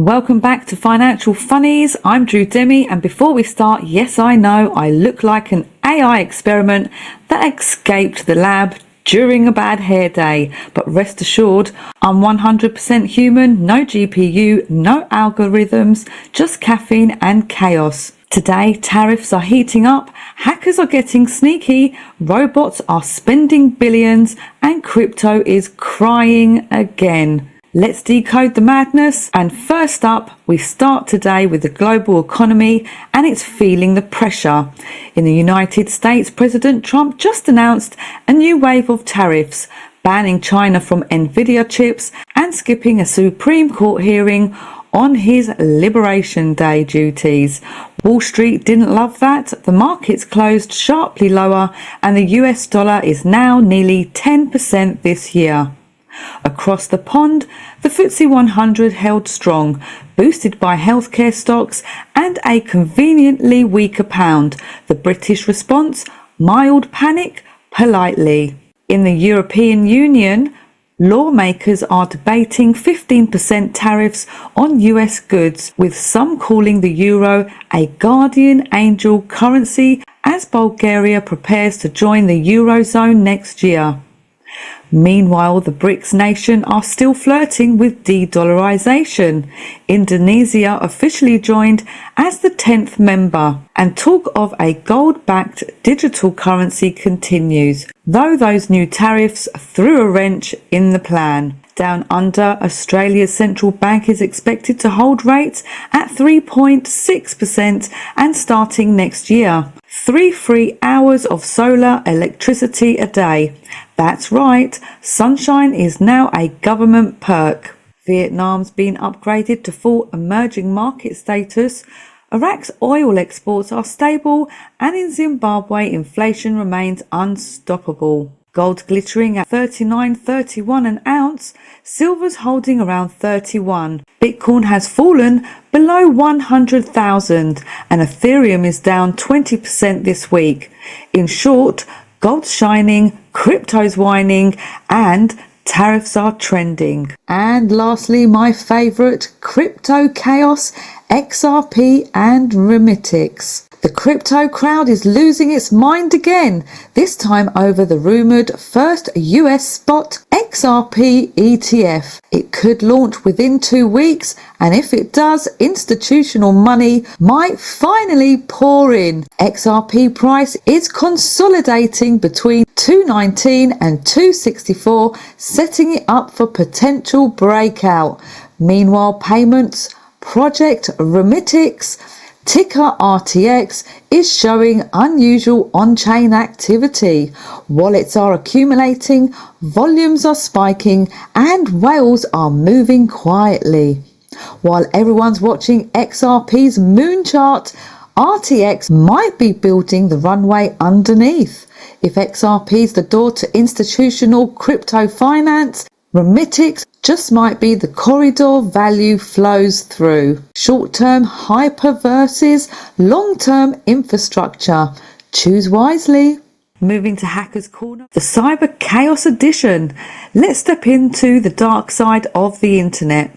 Welcome back to Financial Funnies. I'm Demi, and before we start, yes, I know I look like an AI experiment that escaped the lab during a bad hair day, but rest assured, I'm 100% human, no GPU, no algorithms, just caffeine and chaos. Today, tariffs are heating up, hackers are getting sneaky, robots are spending billions, and crypto is crying again. Let's decode the madness, and first up, we start today with the global economy, and it's feeling the pressure. In the United States, President Trump just announced a new wave of tariffs, banning China from Nvidia chips and skipping a Supreme Court hearing on his Liberation Day duties. Wall Street didn't love that. The markets closed sharply lower, and the US dollar is now nearly 10% this year. Across the pond, the FTSE 100 held strong, boosted by healthcare stocks and a conveniently weaker pound. The British response, mild panic, politely. In the European Union, lawmakers are debating 15% tariffs on US goods, with some calling the euro a guardian angel currency as Bulgaria prepares to join the Eurozone next year. Meanwhile, the BRICS nation are still flirting with de-dollarization. Indonesia officially joined as the 10th member, and talk of a gold-backed digital currency continues, though those new tariffs threw a wrench in the plan. Down under, Australia's central bank is expected to hold rates at 3.6% and starting next year. 3 free hours of solar electricity a day. That's right, sunshine is now a government perk. Vietnam's been upgraded to full emerging market status. Iraq's oil exports are stable, and in Zimbabwe inflation remains unstoppable. Gold glittering at $39.31 an ounce, silver's holding around 31. Bitcoin has fallen below 100,000 and Ethereum is down 20% this week. In short, gold's shining, crypto's whining, and tariffs are trending. And lastly, my favourite, crypto chaos, XRP and Remitix. The crypto crowd is losing its mind again, this time over the rumoured first US spot XRP ETF. It could launch within 2 weeks, and if it does, institutional money might finally pour in. XRP price is consolidating between 219 and 264, setting it up for potential breakout. Meanwhile, payments, Project Remitix, ticker RTX, is showing unusual on-chain activity. Wallets are accumulating, volumes are spiking, and whales are moving quietly. While everyone's watching XRP's moon chart, RTX might be building the runway underneath. If XRP's the door to institutional crypto finance, Remitix just might be the corridor value flows through. Short-term hyper versus long-term infrastructure. Choose wisely. Moving to Hackers Corner, the Cyber Chaos Edition. Let's step into the dark side of the internet.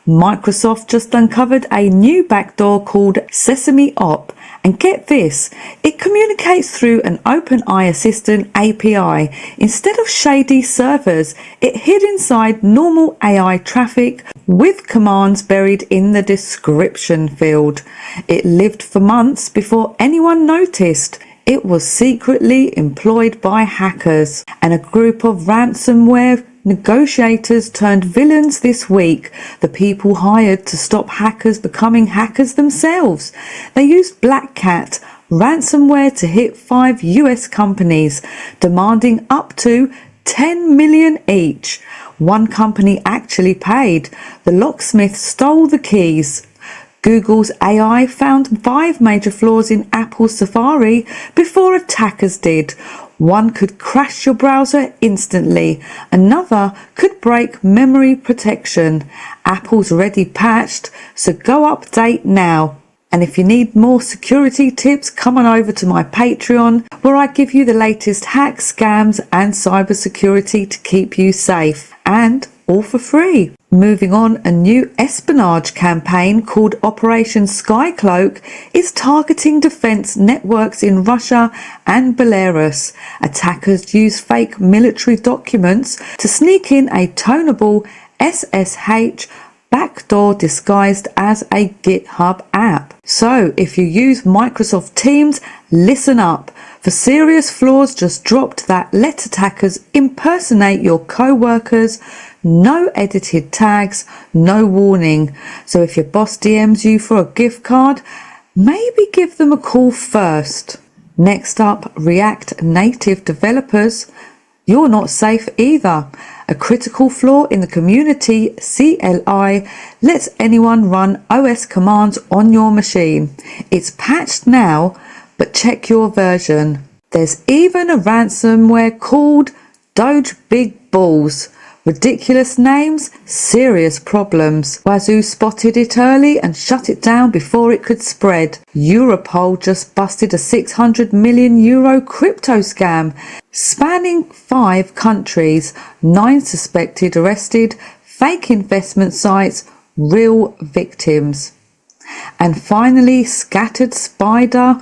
Microsoft just uncovered a new backdoor called Sesame Op. And get this, it communicates through an OpenAI Assistant API. Instead of shady servers, it hid inside normal AI traffic with commands buried in the description field. It lived for months before anyone noticed. It was secretly employed by hackers, and a group of ransomware negotiators turned villains this week. The people hired to stop hackers becoming hackers themselves. They used Black Cat ransomware to hit 5 US companies, demanding up to 10 million each. One company actually paid. The locksmith stole the keys. Google's AI found 5 major flaws in Apple's Safari before attackers did. One could crash your browser instantly. Another could break memory protection. Apple's already patched, so go update now. And if you need more security tips, come on over to my Patreon, where I give you the latest hacks, scams and cybersecurity to keep you safe. And all for free. Moving on, a new espionage campaign called Operation Skycloak is targeting defense networks in Russia and Belarus. Attackers use fake military documents to sneak in a tonable SSH backdoor disguised as a GitHub app. So if you use Microsoft Teams, listen up. For serious flaws just dropped that let attackers impersonate your co-workers. No edited tags, no warning. So if your boss DMs you for a gift card, maybe give them a call first. Next up, React Native developers. You're not safe either. A critical flaw in the community CLI lets anyone run OS commands on your machine. It's patched now, but check your version. There's even a ransomware called Doge Big Balls. Ridiculous names, serious problems. Wazoo spotted it early and shut it down before it could spread. Europol just busted a €600 million crypto scam, spanning 5 countries, 9 suspected arrested, fake investment sites, real victims. And finally, Scattered Spider,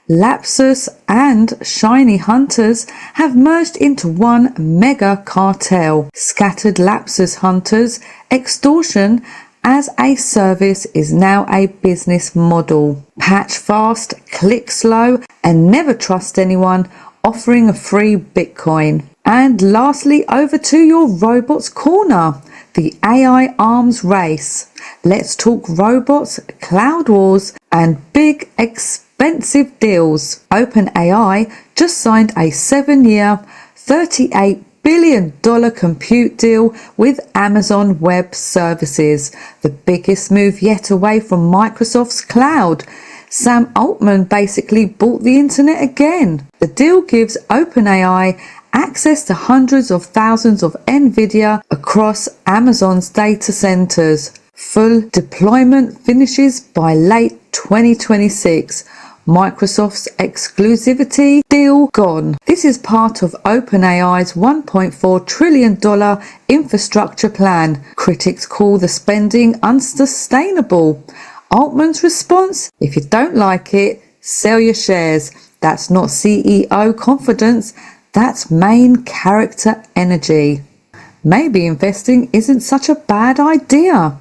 Lapsus and Shiny Hunters have merged into one mega cartel. Scattered Lapsus Hunters extortion as a service is now a business model. Patch fast, click slow, and never trust anyone, offering a free Bitcoin. And lastly, over to your robots corner, the AI arms race. Let's talk robots, cloud wars, and big expensive deals. OpenAI just signed a 7-year, $38 billion compute deal with Amazon Web Services, the biggest move yet away from Microsoft's cloud. Sam Altman basically bought the internet again. The deal gives OpenAI access to hundreds of thousands of NVIDIA across Amazon's data centers. Full deployment finishes by late 2026. Microsoft's exclusivity deal gone. This is part of OpenAI's $1.4 trillion infrastructure plan. Critics call the spending unsustainable. Altman's response? If you don't like it, sell your shares. That's not CEO confidence, that's main character energy. Maybe investing isn't such a bad idea.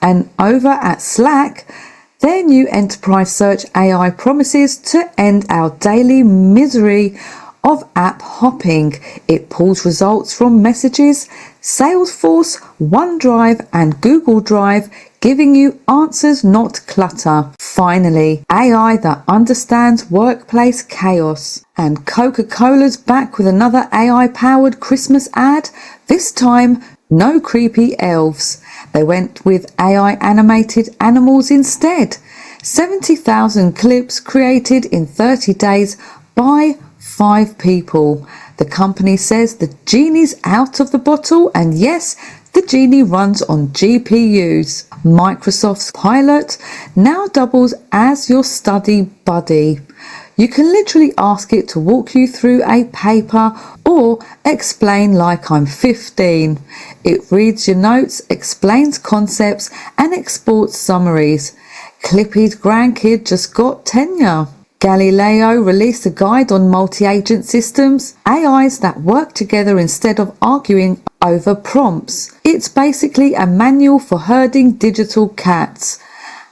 And over at Slack, their new enterprise search AI promises to end our daily misery of app hopping. It pulls results from Messages, Salesforce, OneDrive and Google Drive, giving you answers, not clutter. Finally, AI that understands workplace chaos. And Coca-Cola's back with another AI-powered Christmas ad. This time, no creepy elves. They went with AI animated animals instead. 70,000 clips created in 30 days by 5 people. The company says the genie's out of the bottle, and yes, the genie runs on GPUs. Microsoft's Pilot now doubles as your study buddy. You can literally ask it to walk you through a paper or explain like I'm 15. It reads your notes, explains concepts and exports summaries. Clippy's grandkid just got tenure. Galileo released a guide on multi-agent systems, AIs that work together instead of arguing over prompts. It's basically a manual for herding digital cats.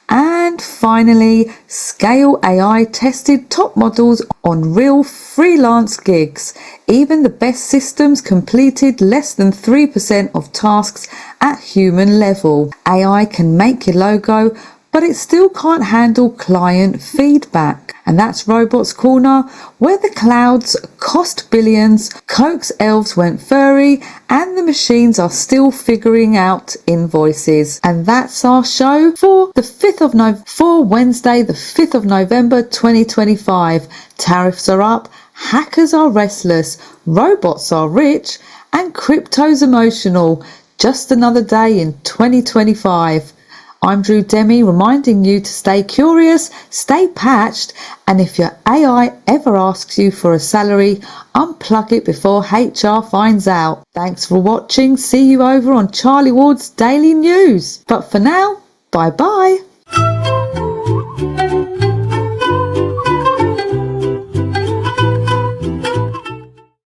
And finally, Scale AI tested top models on real freelance gigs. Even the best systems completed less than 3% of tasks at human level. AI can make your logo, but it still can't handle client feedback. And that's Robots Corner, where the clouds cost billions, Coke's elves went furry, and the machines are still figuring out invoices. And that's our show for Wednesday, the 5th of November 2025. Tariffs are up, hackers are restless, robots are rich, and crypto's emotional. Just another day in 2025. I'm Demi, reminding you to stay curious, stay patched, and if your AI ever asks you for a salary, unplug it before HR finds out. Thanks for watching. See you over on Charlie Ward's Daily News. But for now, bye bye.